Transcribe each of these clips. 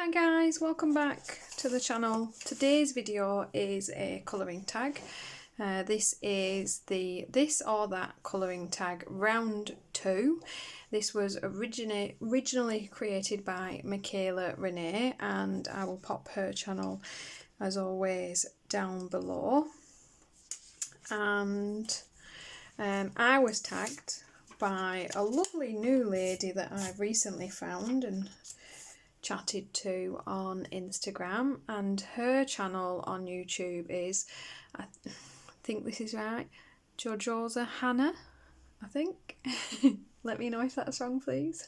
Hi guys, welcome back to the channel. Today's video is a colouring tag. This is the This or That colouring tag round 2. This was originally created by Michaela Renee, and I will pop her channel as always down below. And I was tagged by a lovely new lady that I've recently found and chatted to on Instagram, and her channel on YouTube is, I think this is right, jojoza hanna, I think. Let me know if that's wrong, please.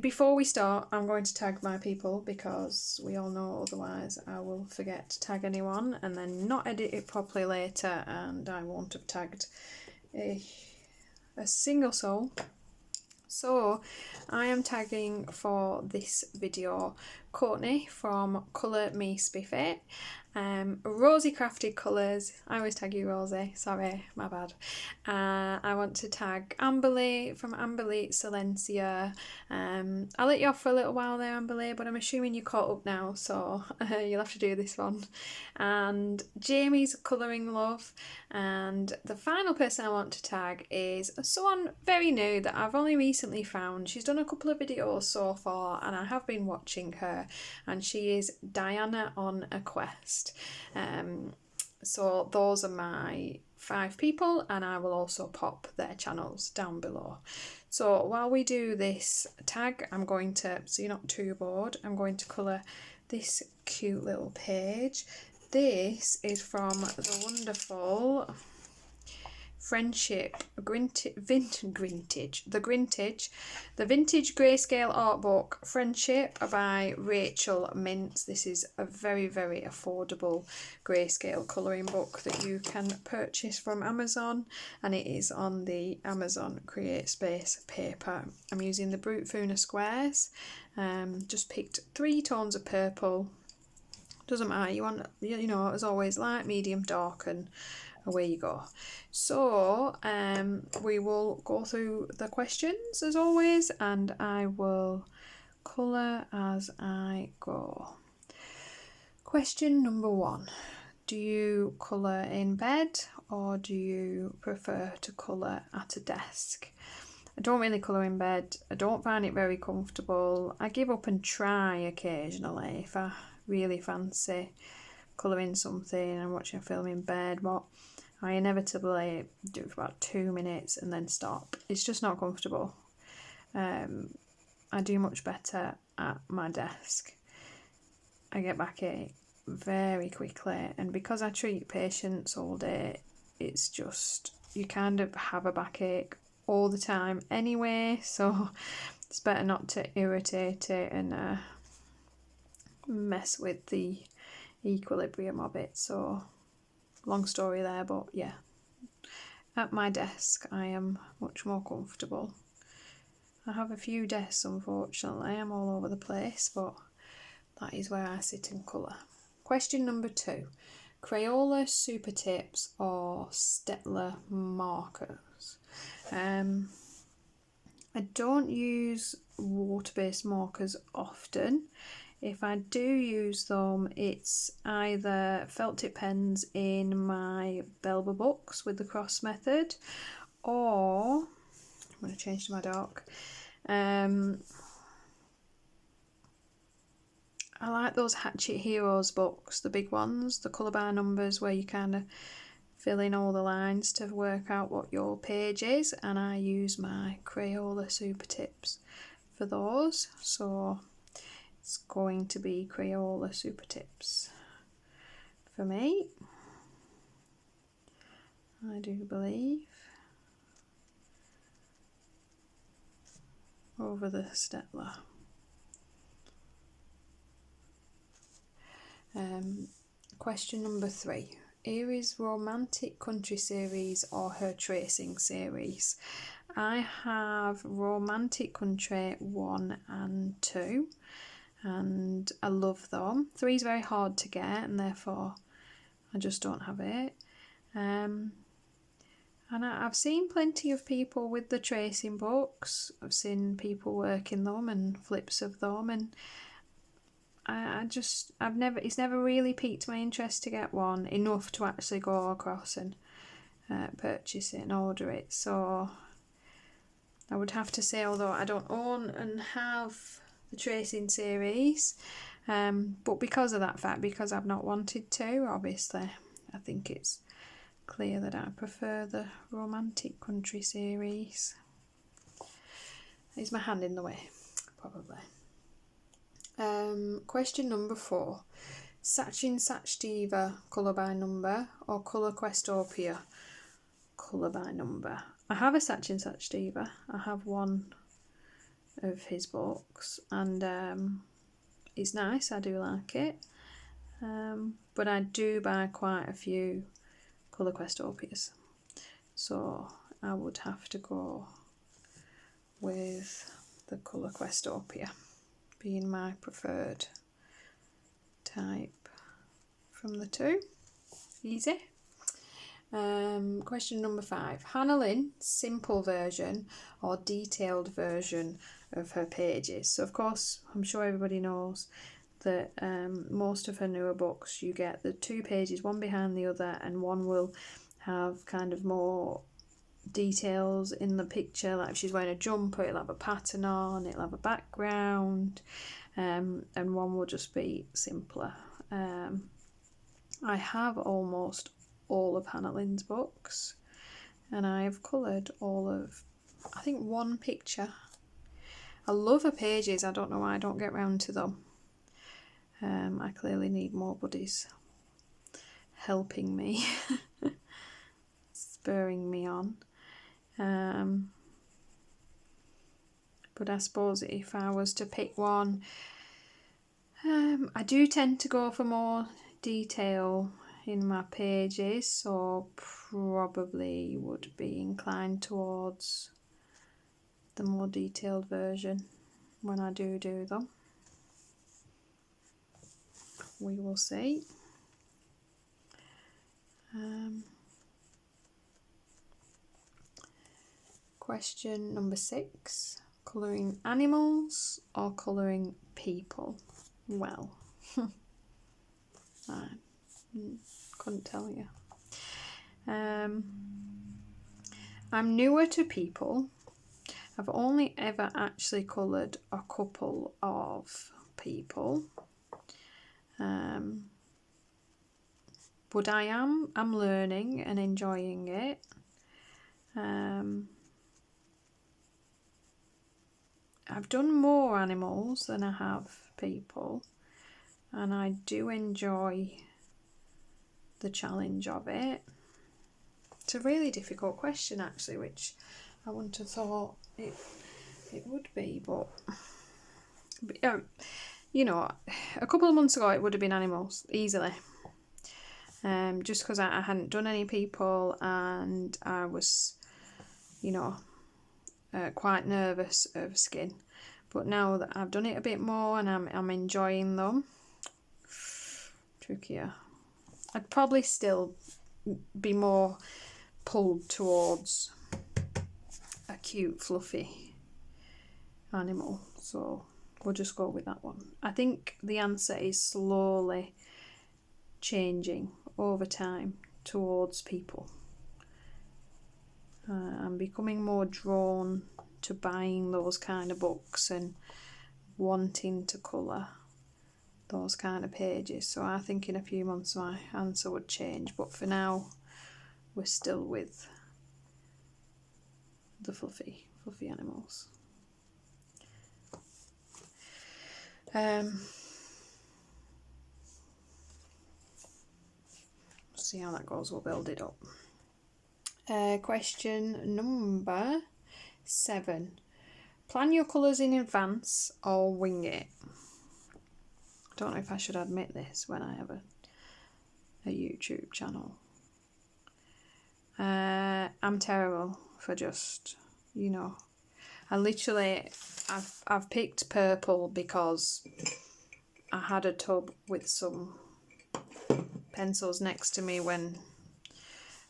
Before we start, I'm going to tag my people because we all know otherwise I will forget to tag anyone and then not edit it properly later and I won't have tagged a single soul. So I am tagging for this video Courtney from Colormespiffy, Rosie Crafted Colours. I always tag you, Rosie, sorry, my bad. I want to tag Amberle from Amberle Silencia. I'll let you off for a little while there, Amberle, but I'm assuming you caught up now, so you'll have to do this one. And Jamiescoloringlove. And the final person I want to tag is someone very new that I've only recently found. She's done a couple of videos so far and I have been watching her, and she is Diana on a Quest. So those are my 5 people, and I will also pop their channels down below. So while we do this tag, I'm going to, so you're not too bored, I'm going to colour this cute little page. This is from the wonderful Friendship the Vintage Grayscale Art Book Friendship by Rachel Mintz. This is a very, very affordable grayscale colouring book that you can purchase from Amazon, and it is on the Amazon Create Space paper. I'm using the brutfuner squares. Just picked 3 tones of purple. Doesn't matter, you want, you know, as always, light, medium, dark, and away you go. So we will go through the questions as always, and I will colour as I go. Question number 1. Do you colour in bed or do you prefer to colour at a desk? I don't really colour in bed. I don't find it very comfortable. I give up and try occasionally if I really fancy colouring something and watching a film in bed, but I inevitably do it for about 2 minutes and then stop. It's just not comfortable. I do much better at my desk. I get backache very quickly, and because I treat patients all day, it's just, you kind of have a backache all the time anyway, so it's better not to irritate it and mess with the equilibrium of it. So long story there, but yeah, at my desk I am much more comfortable. I have a few desks, unfortunately. I'm all over the place, but that is where I sit and colour. Question number 2. Crayola Super Tips or Staedtler markers? I don't use water-based markers often. If I do use them, it's either felt tip pens in my Belba books with the cross method, or I'm going to change to my dark. I like those Hatchet Heroes books, the big ones, the colour by numbers, where you kind of fill in all the lines to work out what your page is, and I use my Crayola Super Tips for those. So it's going to be Crayola Super Tips for me, I do believe, over the Staedtler. Question number 3. Iris Romantic Country series or her tracing series? I have Romantic Country 1 and 2. And I love them. 3 is very hard to get and therefore I just don't have it. And I've seen plenty of people with the tracing books. I've seen people working them and flips of them, and it's never really piqued my interest to get one enough to actually go across and purchase it and order it. So I would have to say, although I don't own and have the tracing series, but because of that fact, because I've not wanted to, obviously, I think it's clear that I prefer the Romantic Country series. Is my hand in the way? Probably. Question number 4. Satin Sativa colour by number or Colour Questopia colour by number? I have a Satin Sativa. I have one of his books, and it's nice. I do like it. But I do buy quite a few Colour Questopias, so I would have to go with the Colour Questopia being my preferred type from the two. Easy. Question number 5. Hannah Lynn, simple version or detailed version of her pages? So of course, I'm sure everybody knows that most of her newer books, you get the 2 pages, one behind the other, and one will have kind of more details in the picture, like if she's wearing a jumper, it'll have a pattern on, it'll have a background, and one will just be simpler. I have almost all of Hannah Lynn's books, and I've coloured all of, I think, one picture. I love her pages. I don't know why I don't get round to them. I clearly need more buddies helping me, spurring me on. But I suppose if I was to pick one, I do tend to go for more detail in my pages, so probably would be inclined towards the more detailed version when I do them. We will see. Question number 6. Colouring animals or colouring people? Well, I couldn't tell you. I'm newer to people. I've only ever actually coloured a couple of people. But I'm learning and enjoying it. I've done more animals than I have people, and I do enjoy the challenge of it. It's a really difficult question, actually, which I wouldn't have thought it would be, but you know, a couple of months ago it would have been animals easily, just because I hadn't done any people, and I was, quite nervous of skin. But now that I've done it a bit more and I'm enjoying them, trickier. I'd probably still be more pulled towards a cute fluffy animal, so we'll just go with that one. I think the answer is slowly changing over time towards people. I'm becoming more drawn to buying those kind of books and wanting to colour those kind of pages. So I think in a few months my answer would change, but for now we're still with the fluffy animals. See how that goes, we'll build it up. Question number 7. Plan your colours in advance or wing it? I don't know if I should admit this when I have a YouTube channel. I'm terrible for just, I've picked purple because I had a tub with some pencils next to me when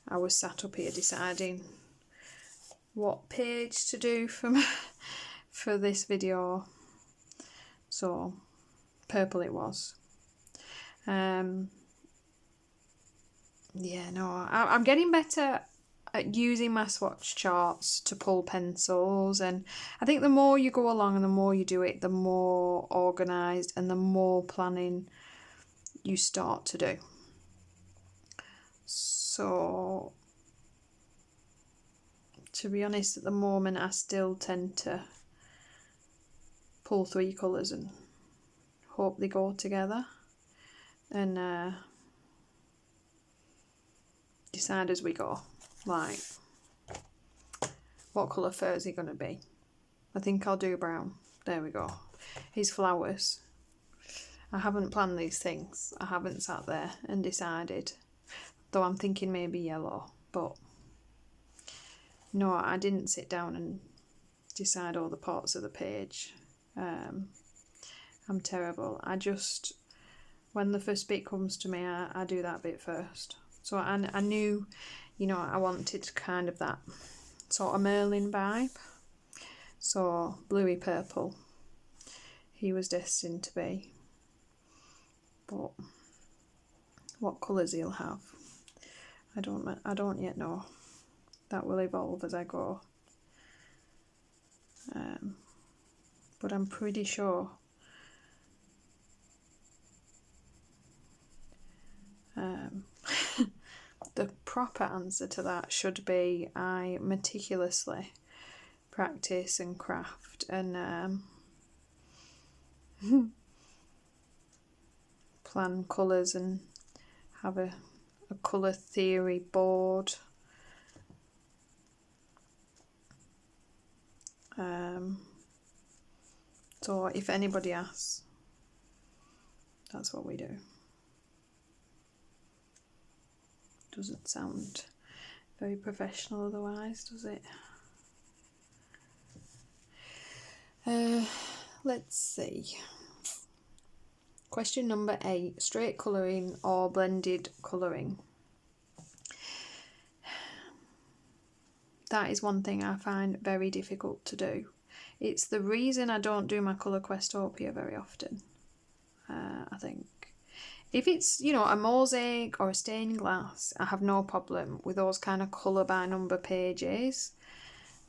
I was sat up here deciding what page to do for this video. So purple it was. Yeah, no, I'm getting better at using my swatch charts to pull pencils, and I think the more you go along and the more you do it, the more organised and the more planning you start to do. So to be honest, at the moment I still tend to pull 3 colours and hope they go together, and decide as we go, like what colour fur is he going to be. I think I'll do brown. There we go. His flowers. I haven't planned these things. I haven't sat there and decided, though I'm thinking maybe yellow, but no, I didn't sit down and decide all the parts of the page. I'm terrible. I just, when the first bit comes to me, I do that bit first. So I knew, you know, I wanted kind of that sort of Merlin vibe. So bluey purple, he was destined to be. But what colours he'll have, I don't yet know. That will evolve as I go. But I'm pretty sure the proper answer to that should be I meticulously practice and craft and plan colours and have a colour theory board. So if anybody asks, that's what we do. Doesn't sound very professional otherwise, does it? Let's see. Question number 8, straight colouring or blended colouring? That is one thing I find very difficult to do. It's the reason I don't do my Colour Questopia very often, I think. If it's, you know, a mosaic or a stained glass, I have no problem with those kind of colour by number pages.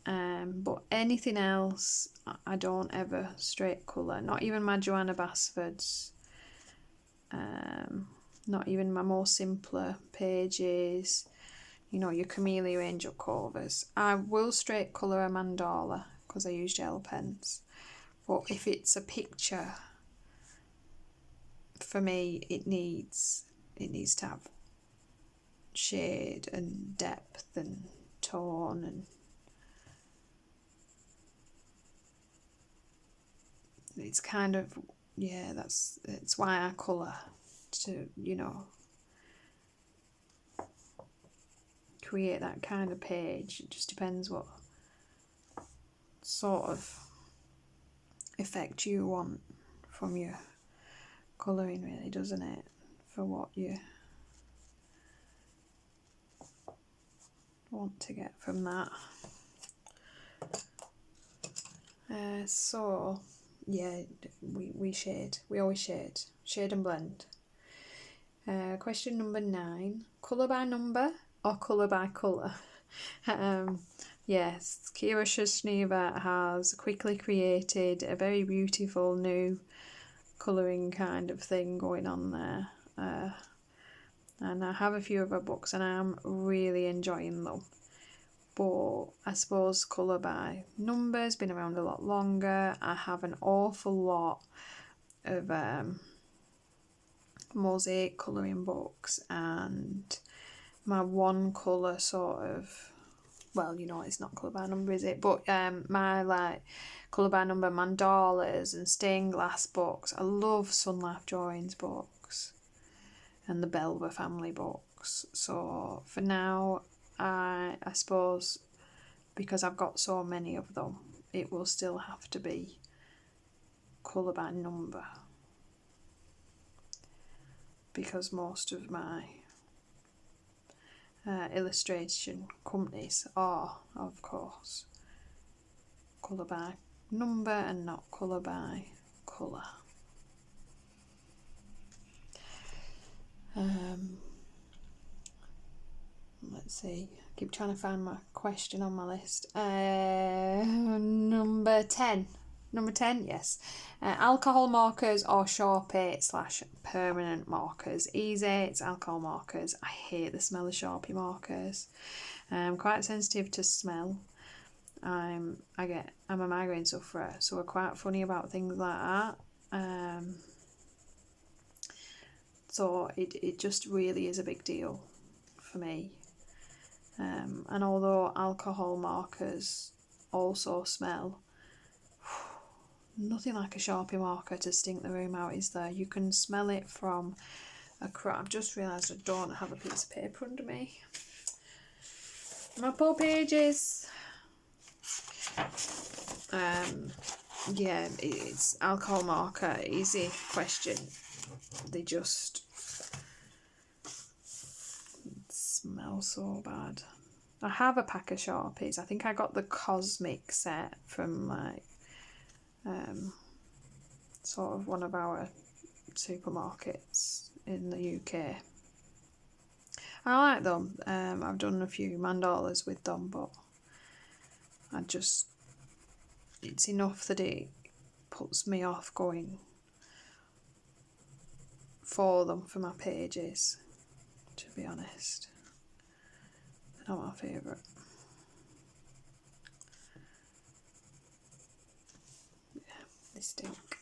But anything else, I don't ever straight colour. Not even my Joanna Basfords. Not even my more simpler pages. You know, your Camellia Angel Covers. I will straight colour a mandala because I use gel pens. But if it's a picture, for me, it needs to have shade and depth and tone, and it's kind of, yeah, it's why I colour, to, you know, create that kind of page. It just depends what sort of effect you want from your colouring, really, doesn't it? For what you want to get from that. So yeah, we shade. We always shade and blend. Question number 9, colour by number or colour by colour? Yes, Kira Shushneva has quickly created a very beautiful new colouring kind of thing going on there. And I have a few of her books and I'm really enjoying them. But I suppose colour by number's been around a lot longer. I have an awful lot of mosaic colouring books, and my one colour sort of, well, you know, it's not colour by number, is it? But my like colour by number mandalas and stained glass books. I love Sun Life Drawings books and the Belver family books. So for now, I suppose because I've got so many of them, it will still have to be colour by number, because most of my illustration companies are, of course, colour by number and not colour by colour. Let's see, I keep trying to find my question on my list. Number 10, yes. Alcohol markers or Sharpie / permanent markers. Easy, it's alcohol markers. I hate the smell of Sharpie markers. I'm quite sensitive to smell. I'm a migraine sufferer, so we're quite funny about things like that. So it just really is a big deal for me. And although alcohol markers also smell, nothing like a Sharpie marker to stink the room out, is there? You can smell it from I've just realised I don't have a piece of paper under me. My poor pages. Yeah, it's alcohol marker, easy question. They just smell so bad. I have a pack of Sharpies. I think I got the Cosmic set from like sort of one of our supermarkets in the UK. I like them. I've done a few mandalas with them, but it's enough that it puts me off going for them for my pages, to be honest. They're not my favourite. Yeah, they stink.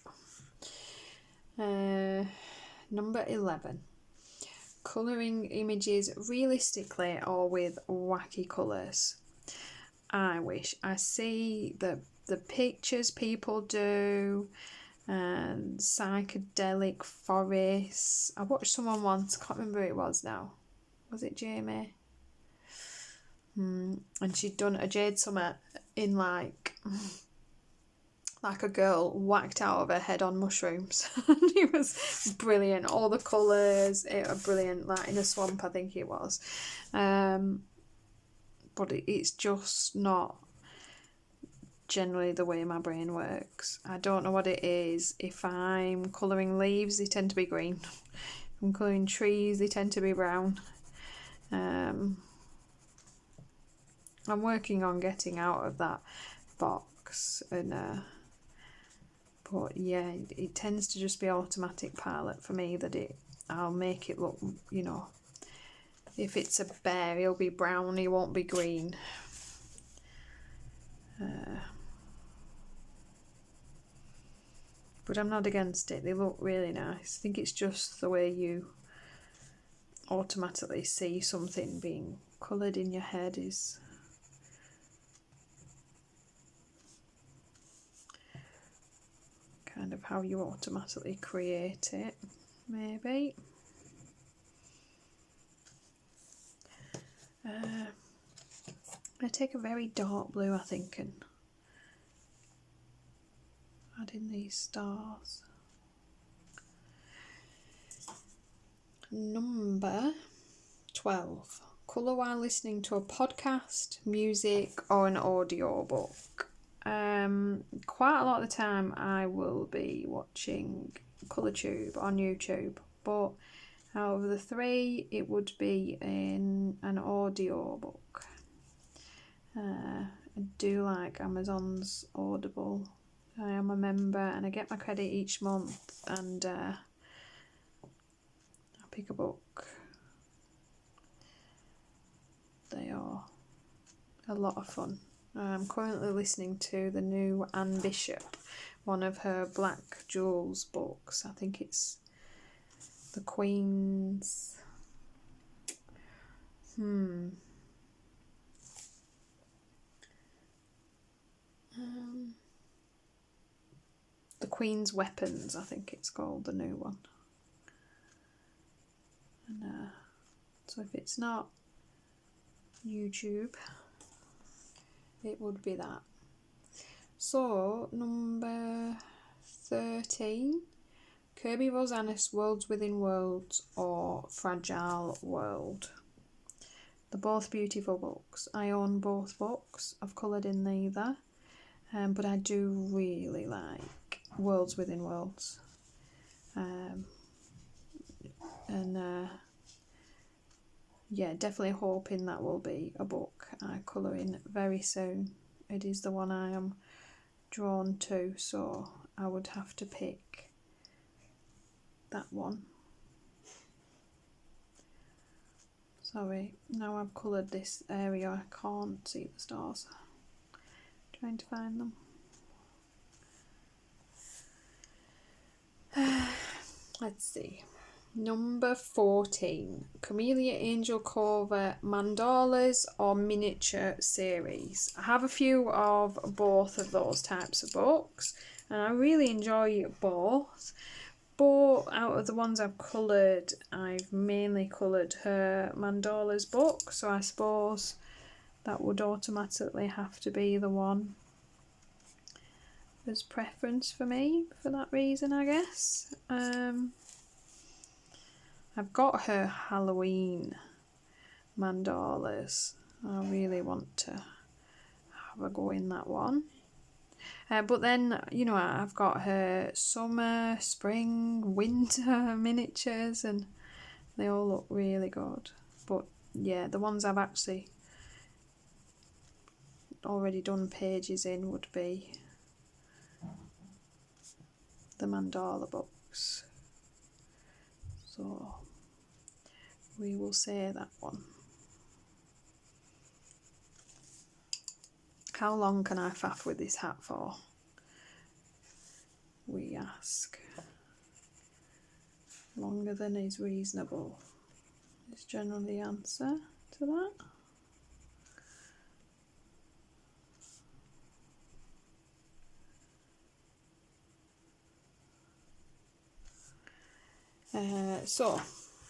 Number 11. Colouring images realistically or with wacky colours. I wish. I see the pictures people do and psychedelic forests. I watched someone once, I can't remember who it was now. Was it Jamie? And she'd done a jade summit in like a girl whacked out of her head on mushrooms. And it was brilliant. All the colours, it was brilliant, like in a swamp I think it was. But it's just not generally the way my brain works. I don't know what it is. If I'm colouring leaves, they tend to be green. If I'm colouring trees, they tend to be brown. I'm working on getting out of that box, and but yeah, it tends to just be automatic pilot for me, that I'll make it look, you know, if it's a bear, he'll be brown, he won't be green. But I'm not against it, they look really nice. I think it's just the way you automatically see something being coloured in your head is kind of how you automatically create it, maybe. I take a very dark blue, I think, and add in these stars. Number 12. Colour while listening to a podcast, music, or an audio book. Quite a lot of the time I will be watching ColourTube on YouTube, but out of the three it would be in an audio book. I do like Amazon's Audible. I am a member and I get my credit each month, and I pick a book. They are a lot of fun. I'm currently listening to the new Anne Bishop, one of her Black Jewels books. I think it's The Queen's... The Queen's Weapons, I think it's called, the new one. And so if it's not YouTube, it would be that. So, number 13, Kirby Rosanis' Worlds Within Worlds or Fragile World. They're both beautiful books. I own both books. I've coloured in neither. But I do really like Worlds Within Worlds. Yeah, definitely hoping that will be a book I colour in very soon. It is the one I am drawn to, so I would have to pick that one. Sorry, now I've coloured this area, I can't see the stars. Trying to find them. Let's see. Number 14, Camellia Angel Cover mandalas or miniature series. I have a few of both of those types of books and I really enjoy both. But out of the ones I've coloured, I've mainly coloured her mandalas book, so I suppose that would automatically have to be the one as preference for me for that reason, I guess. I've got her Halloween mandalas. I really want to have a go in that one. But then, you know, I've got her summer, spring, winter miniatures and they all look really good. But yeah, the ones I've actually already done pages in would be the mandala books. So we will say that one. How long can I faff with this hat for? We ask. Longer than is reasonable is generally the answer to that. So,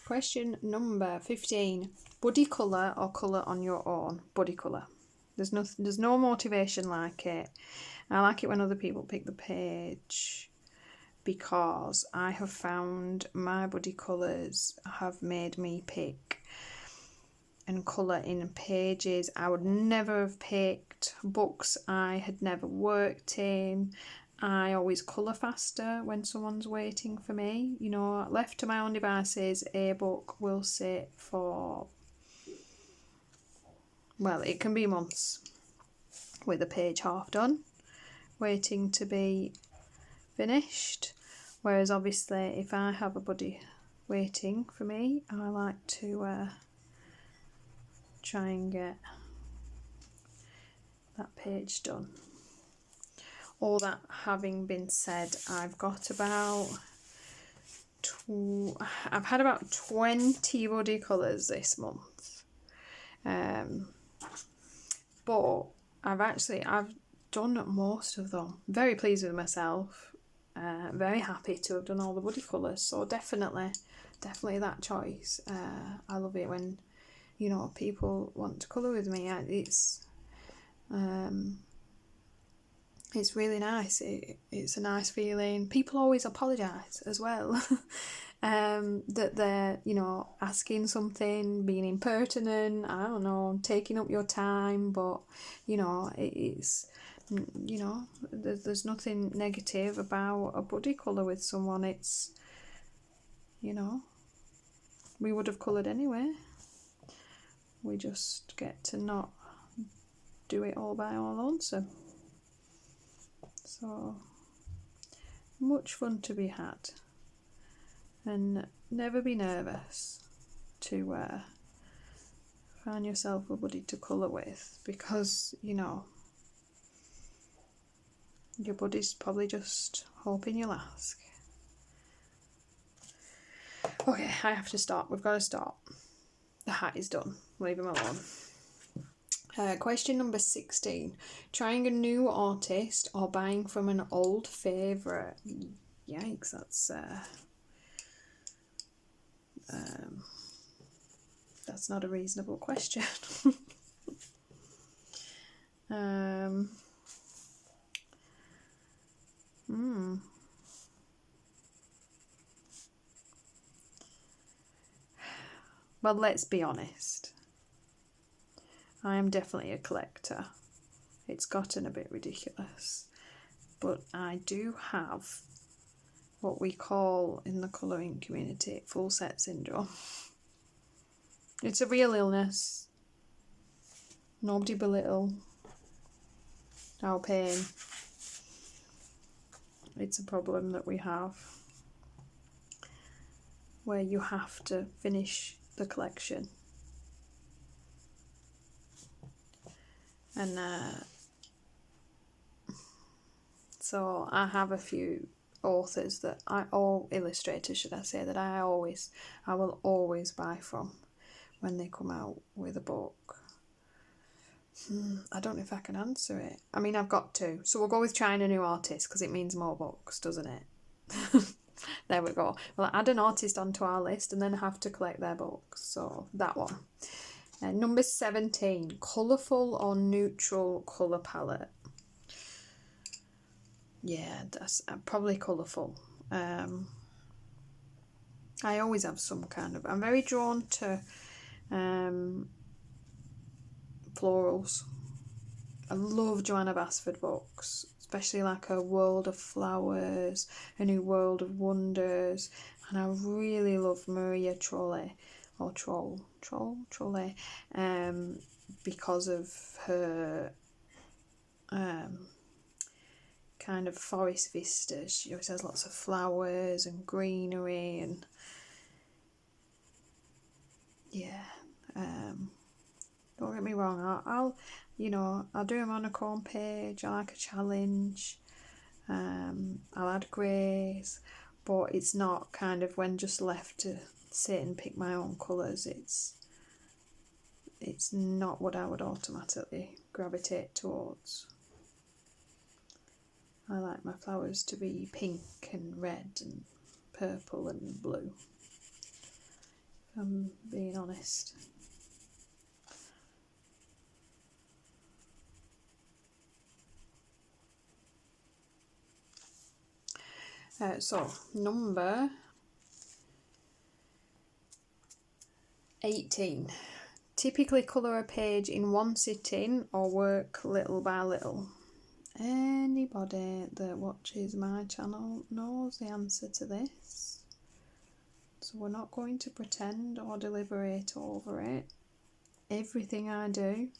question number 15. Buddy colour or colour on your own? Buddy colour. There's no motivation like it. I like it when other people pick the page because I have found my buddy colours have made me pick and colour in pages I would never have picked, books I had never worked in. I always colour faster when someone's waiting for me. You know, left to my own devices, a book will sit for, well, it can be months with a page half done, waiting to be finished. Whereas obviously if I have a buddy waiting for me, I like to try and get that page done. All that having been said, I've got about I've had about 20 buddy colours this month. But I've done most of them. Very pleased with myself. Very happy to have done all the buddy colours. So definitely that choice. I love it when, you know, people want to colour with me. It's really nice. It's a nice feeling. People always apologise as well. That they're, you know, asking something, being impertinent, I don't know, taking up your time, but, you know, it's, you know, there's nothing negative about a buddy colour with someone. It's, you know, we would have coloured anyway. We just get to not do it all by our lonesome. So, much fun to be had. And never be nervous to find yourself a buddy to colour with, because, you know, your buddy's probably just hoping you'll ask. Okay, I have to stop. We've got to stop. The hat is done. Leave him alone. Question number 16. Trying a new artist or buying from an old favourite? Yikes, that's not a reasonable question. Well, let's be honest. I am definitely a collector. It's gotten a bit ridiculous. But I do have what we call in the colouring community full set syndrome. It's a real illness. Nobody belittle our pain. It's a problem that we have where you have to finish the collection. And so I have a few authors that or illustrators should I say, that I will always buy from when they come out with a book. I don't know if I can answer it. I mean, I've got to. So we'll go with trying a new artist because it means more books, doesn't it? There we go. Well, add an artist onto our list and then have to collect their books. So that one. Number 17, colourful or neutral colour palette. Yeah, that's probably colourful. I always have some kind of... I'm very drawn to florals. I love Joanna Basford books, especially like her World of Flowers, her new World of Wonders, and I really love Maria Trolle, or Trolle, because of her kind of forest vistas. She always has lots of flowers and greenery, and yeah, don't get me wrong, I'll do a monochrome page. I like a challenge. I'll add greys, but it's not kind of when just left to sit and pick my own colours. It's not what I would automatically gravitate towards. I like my flowers to be pink and red and purple and blue, if I'm being honest. So, number 18. Typically colour a page in one sitting or work little by little. Anybody that watches my channel knows the answer to this. So we're not going to pretend or deliberate over it. Everything I do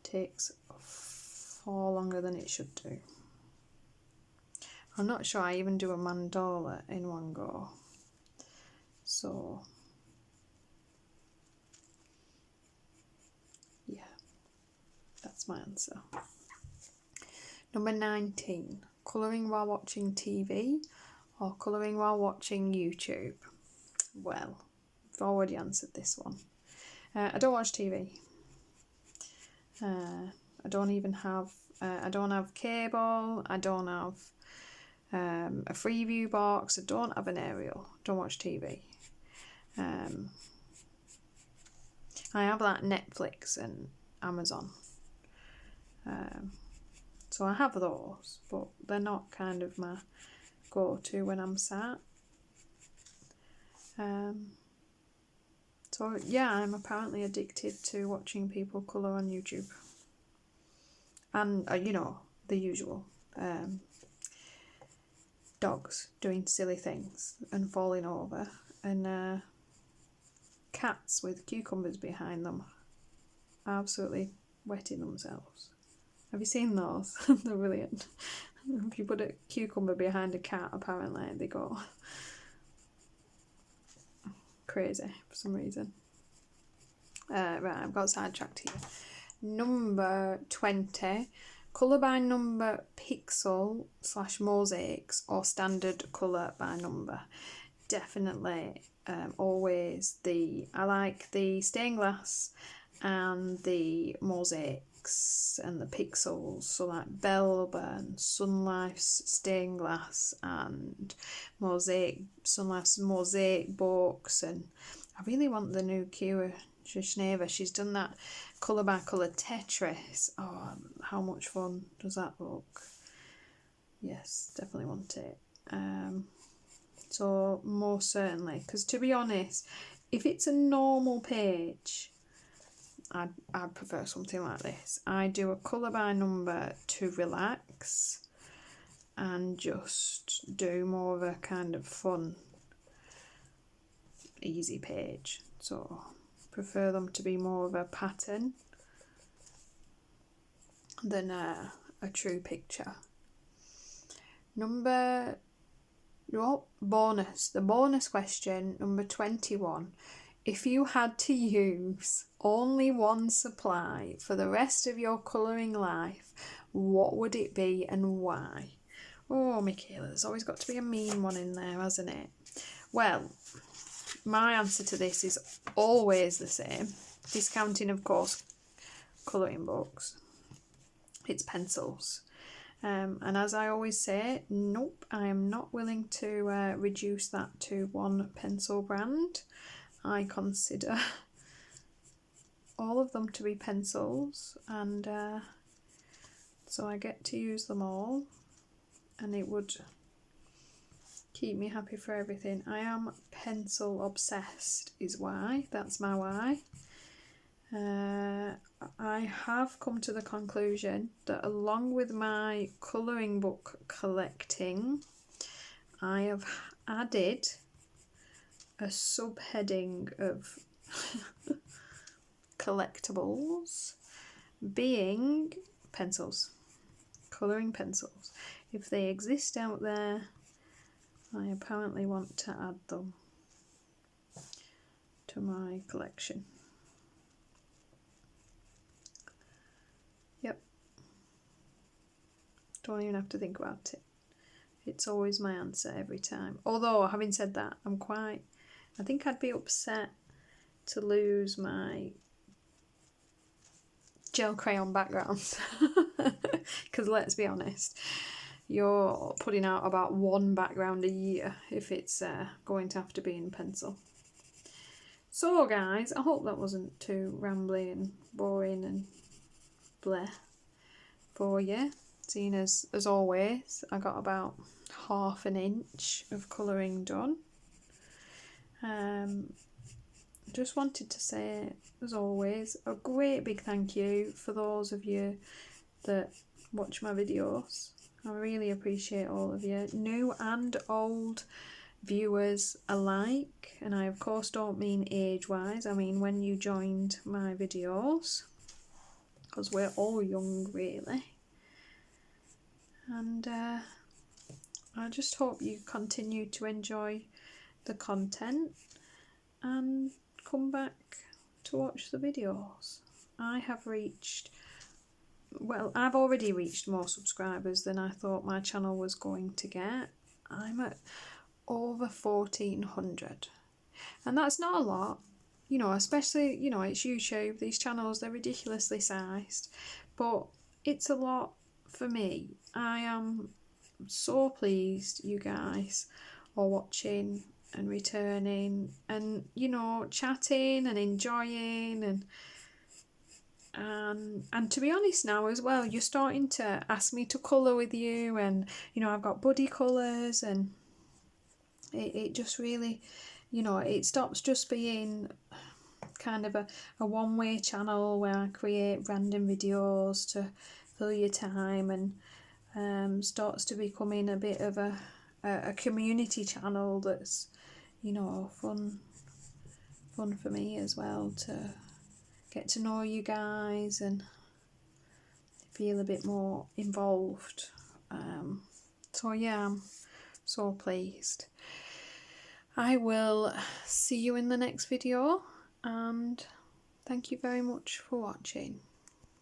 takes far longer than it should do. I'm not sure I even do a mandala in one go. So, yeah, that's my answer. Number 19, colouring while watching TV or colouring while watching YouTube. Well, I've already answered this one. I don't watch TV. I don't even have, I don't have cable, I don't have a Freeview box, I don't have an aerial, don't watch TV. I have like Netflix and Amazon. So I have those, but they're not kind of my go-to when I'm sat. So yeah, I'm apparently addicted to watching people colour on YouTube. And, the usual. Dogs doing silly things and falling over. And cats with cucumbers behind them. Absolutely wetting themselves. Have you seen those? They're brilliant. If you put a cucumber behind a cat, apparently they go crazy for some reason. Right, I've got sidetracked here. Number 20, colour by number pixel / mosaics or standard colour by number. Definitely always I like the stained glass and the mosaics and the pixels, so like Belburn, Sun Life's stained glass and Sun Life's mosaic books, and I really want the new Kira Shishneva. She's done that colour by colour Tetris. Oh, how much fun does that look? Yes, definitely want it. So most certainly, because to be honest, if it's a normal page, I'd prefer something like this. I do a colour by number to relax and just do more of a kind of fun, easy page. So prefer them to be more of a pattern than a true picture. The bonus question, number 21. If you had to use only one supply for the rest of your colouring life, what would it be and why? Oh, Michaela, there's always got to be a mean one in there, hasn't it? Well, my answer to this is always the same. Discounting, of course, colouring books. It's pencils. And as I always say, nope, I am not willing to reduce that to one pencil brand. I consider all of them to be pencils, and so I get to use them all, and it would keep me happy for everything. I am pencil obsessed is why. That's my why. I have come to the conclusion that along with my colouring book collecting, I have added a subheading of collectibles being pencils, colouring pencils. If they exist out there, I apparently want to add them to my collection. Yep. Don't even have to think about it. It's always my answer every time. Although, having said that, I think I'd be upset to lose my gel crayon backgrounds. Because let's be honest, you're putting out about one background a year if it's going to have to be in pencil. So guys, I hope that wasn't too rambly and boring and bleh for you. Seeing as always, I got about ½ an inch of colouring done. Just wanted to say, as always, a great big thank you for those of you that watch my videos. I really appreciate all of you, new and old viewers alike, and I of course don't mean age-wise, I mean when you joined my videos, because we're all young really. And I just hope you continue to enjoy the content and come back to watch the videos. I've already reached more subscribers than I thought my channel was going to get. I'm at over 1,400, and that's not a lot, you know, especially, you know, it's YouTube. These channels, they're ridiculously sized, but it's a lot for me. I am so pleased you guys are watching and returning and, you know, chatting and enjoying, and to be honest now as well, you're starting to ask me to colour with you, and, you know, I've got buddy colours, and it just really, you know, it stops just being kind of a one-way channel where I create random videos to fill your time, and starts to becoming a bit of a community channel that's, you know, fun for me as well, to get to know you guys and feel a bit more involved. So yeah, I'm so pleased. I will see you in the next video, and thank you very much for watching.